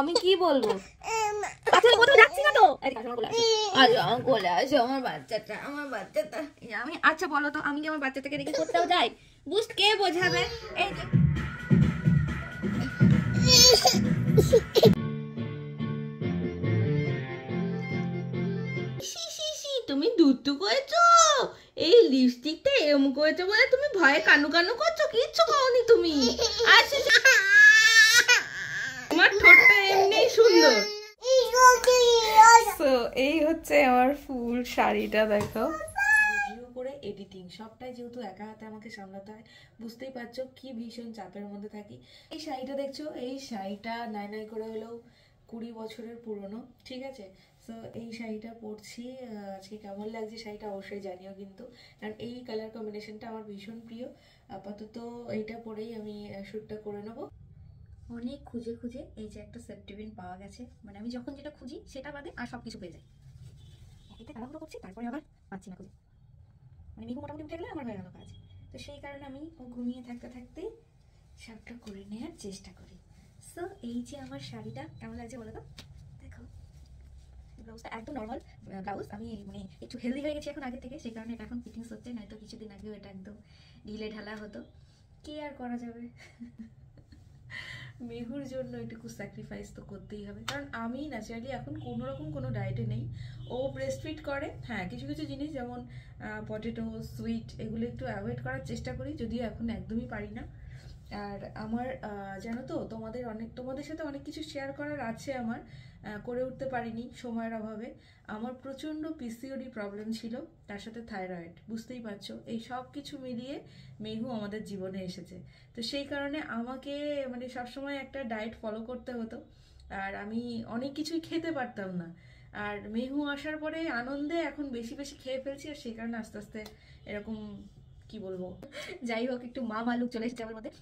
আমি কি বলবো? আচ্ছা আমি কোথাও যাচ্ছি না তো। কোলে আসো আমার বাচ্চাটা, আমার বাচ্চাটা। আমি আচ্ছা বলো তো, আমি কি আমার বাচ্চাটাকে রেখে কোথাও যাই? বুঝ কে বোঝাবে? এই যে তুমি দুধ করেছো, এই লিপস্টিকটা এরম করেছো বলে তুমি ভয়ে কানু কানু করছো, কিচ্ছু খাওনি তুমি। আচ্ছা তোমার ঠোঁটটা এমনি সুন্দর। তো এই হচ্ছে আমার ফুল শাড়িটা, দেখো। ভিডিও করে এডিটিং সবটাই যেহেতু একা হাতে আমাকে সামলাতে হয়, বুঝতেই পারছো কি ভীষণ চাপের মধ্যে থাকি। এই শাড়িটা দেখছো, এই শাড়িটা নাই নাই করে হলেও 20 বছরের পুরনো, ঠিক আছে। সো এই শাড়িটা পরছি আজকে। কেমন লাগছে শাড়িটা অবশ্যই জানিও কিন্তু, কারণ এই কালার কম্বিনেশনটা আমার ভীষণ প্রিয়। আপাতত এইটা পরেই আমি শ্যুটটা করে নেবো। অনেক খুঁজে খুঁজে এই যে একটা সেপ্টিবিন পাওয়া গেছে, মানে আমি যখন যেটা খুঁজি সেটা বাদে আর সব কিছু পেয়ে যাই। এতে তাড়াহুড়ো করছি, তারপরে আবার পাচ্ছি না খুঁজে, মানে মিহু মোটামুটি উঠে গেলে আমার হয়ে গেল কাজ। তো সেই কারণে আমি ও ঘুমিয়ে থাকতে থাকতেই সবটা করে নেওয়ার চেষ্টা করি। সো এই যে আমার শাড়িটা কেমন লাগছে বলো তো, দেখো। ব্লাউজটা একদম নর্মাল ব্লাউজ, আমি মানে একটু হেলদি হয়ে গেছি এখন আগের থেকে, সেই কারণে এটা এখন ফিটিংস হচ্ছে, নয়তো কিছুদিন আগেও এটা একদম ঢিলে ঢালা হতো। কি আর করা যাবে, মেহুর জন্য এটুকু স্যাক্রিফাইস তো করতেই হবে, কারণ আমি ন্যাচারালি এখন কোনো রকম কোনো ডায়েটে নেই। ও ব্রেস্ট ফিড করে, হ্যাঁ কিছু কিছু জিনিস যেমন পটেটো, সুইট, এগুলো একটু অ্যাভয়েড করার চেষ্টা করি, যদিও এখন একদমই পারি না। আর আমার জানো তো, তোমাদের সাথে অনেক কিছু শেয়ার করার আছে আমার, করে উঠতে পারিনি সময়ের অভাবে। আমার প্রচণ্ড পিসিওডি প্রবলেম ছিল, তার সাথে থাইরয়েড, বুঝতেই পারছো। এই সব কিছু মিলিয়ে মেহু আমাদের জীবনে এসেছে। তো সেই কারণে আমাকে মানে সবসময় একটা ডায়েট ফলো করতে হতো, আর আমি অনেক কিছুই খেতে পারতাম না। আর মেহু আসার পরে আনন্দে এখন বেশি বেশি খেয়ে ফেলছি, আর সেই কারণে আস্তে আস্তে এরকম, কি বলবো, যাই হোক একটু মা লুক চলে এসেছে আমার মধ্যে।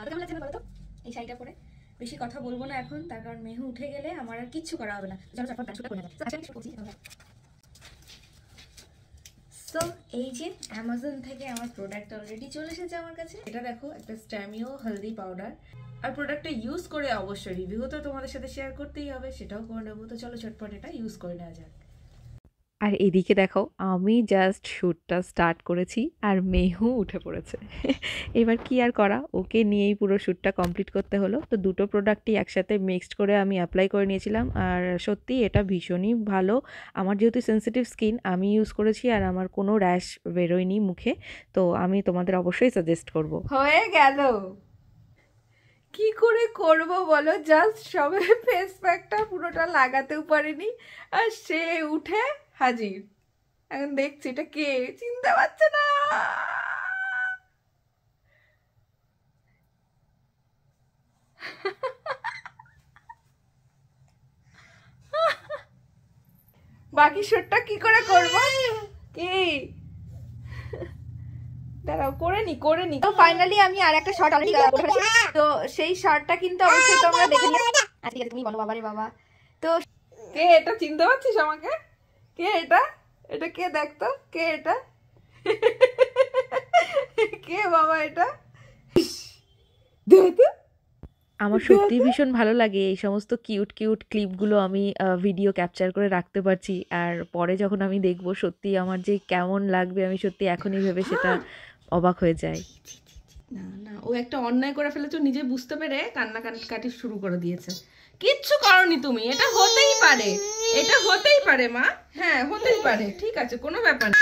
কেমন লাগছে বলো তো এই শাড়িটা পরে? বেশি কথা বলবো না এখন, তার কারণ মেহু উঠে গেলে আমার আর কিচ্ছু করা হবে না। চলো চটপট কাজটা করে নেবো। সো এই যে অ্যামাজন থেকে আমার প্রোডাক্ট অলরেডি চলে এসেছে আমার কাছে। এটা দেখো, একটা স্ট্যামিও হলদি পাউডার। আর প্রোডাক্টটা ইউজ করে অবশ্যই রিভিউ তো তোমাদের সাথে শেয়ার করতেই হবে, সেটাও করে নেবো। তো চলো চটপট এটা ইউজ করে নেওয়া যাক। আর এদিকে দেখো, আমি জাস্ট শ্যুটটা স্টার্ট করেছি আর মেহু উঠে পড়েছে। এবার কি আর করা, ওকে নিয়েই পুরো শ্যুটটা কমপ্লিট করতে হলো। তো দুটো প্রোডাক্টই একসাথে মিক্সড করে আমি অ্যাপ্লাই করে নিয়েছিলাম, আর সত্যি এটা ভীষণই ভালো। আমার যেহেতু সেনসিটিভ স্কিন, আমি ইউজ করেছি আর আমার কোনো র্যাশ বেরোয়নি মুখে, তো আমি তোমাদের অবশ্যই সাজেস্ট করব। হয়ে গেল, কি করে করব বলো? জাস্ট সবে ফেস প্যাকটা পুরোটা লাগাতেও পারিনি, আর সে উঠে হাজির। এখন দেখছি এটা কে, চিনতে পারছে না। বাকি শুটটা কি করে করব? কি দাঁড়াও, করে নি। তো ফাইনালি আমি আর একটা শর্ট অলরেডি তো সেই শর্টটা কিন্তু অবশ্যই তোমরা দেখে নিও। আজকে তুমি বলো বাবা রে বাবা। তো কে এটা, চিনতে পারছিস আমাকে? কে এটা? এটা কে, দেখতো কে এটা? কে বাবা এটা? দেখ, আমার সত্যিই ভীষণ ভালো লাগে এই সমস্ত কিউট কিউট ক্লিপগুলো আমি ভিডিও ক্যাপচার করে রাখতে পারছি, আর পরে যখন আমি দেখব সত্যিই আমার যে কেমন লাগবে, আমি সত্যি এখনই ভেবে সেটা অবাক হয়ে যাই। না না, ও একটা অন্যায় করে ফেলেছে, নিজে বুঝতে পেরে কান্নাকাটি শুরু করে দিয়েছে। কিচ্ছু করনি তুমি, এটা হতেই পারে, এটা হতেই পারে মা, হ্যাঁ হতেই পারে, ঠিক আছে, কোনো ব্যাপার না।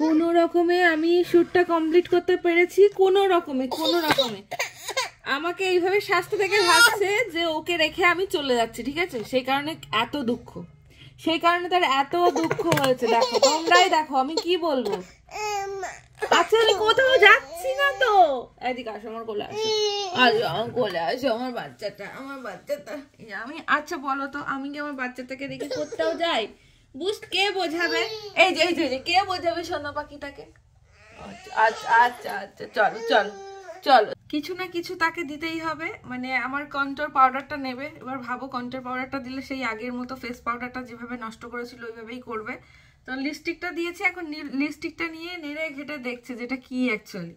কোনো রকমে আমি শ্যুটটা কমপ্লিট করতে পেরেছি, কোনো রকমে আমাকে এইভাবে শাস্তি থেকে ভাবছে যে ওকে রেখে আমি চলে যাচ্ছি, ঠিক আছে। সেই কারণে এত দুঃখ, সেই কারণে তার এত দুঃখ হয়েছে। দেখো তোমরাই দেখো, আমি কি বলবো। আচ্ছা আমি কোথাও যাচ্ছি না তো, এদিকে আসো, আমার কোলে আসো, আমার কোলে আসো, আমার বাচ্চাটা, আমার বাচ্চাটা। আমি আচ্ছা বলো তো, আমি কি আমার বাচ্চাটাকে রেখে কোথাও যাই? কে বোঝাবে? এই যে কে বোঝাবে সোনা পাখিটাকে? আচ্ছা আচ্ছা আচ্ছা, চলো চলো চলো, কিছু না কিছু তাকে দিতেই হবে। মানে আমার কন্ট্রোল পাউডারটা নেবে, এবার ভাবো কন্ট্রোল পাউডারটা দিলে সেই আগের মতো ফেস পাউডারটা যেভাবে নষ্ট করেছিল ওইভাবেই করবে। তো লিপস্টিকটা দিয়েছে, এখন লিপস্টিকটা নিয়ে নেড়ে ঘেটে দেখছে যেটা কি অ্যাকচুয়ালি।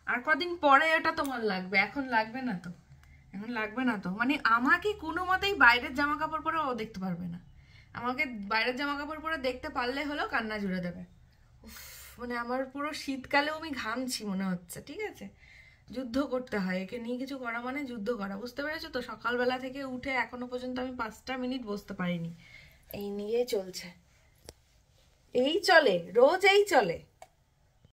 আর কদিন পরে এটা তোমার লাগবে, এখন লাগবে না তো, এখন লাগবে না তো। মানে আমাকে কোনো মতেই বাইরের জামা কাপড় পরে ও দেখতে পারবে না, আমাকে বাইরের জামা কাপড় পরে দেখতে পারলে হলো কান্না জুড়ে দেবে। মানে আমার পুরো শীতকালেও আমি ঘামছি মনে হচ্ছে। ঠিক আছে, যুদ্ধ করতে হয়, একে নিয়ে কিছু করা মানে যুদ্ধ করা, বুঝতে পেরেছো তো? সকালবেলা থেকে উঠে এখনো পর্যন্ত আমি 5টা মিনিট বসতে পারিনি, এই নিয়ে চলছে, এই চলে, রোজ এই চলে।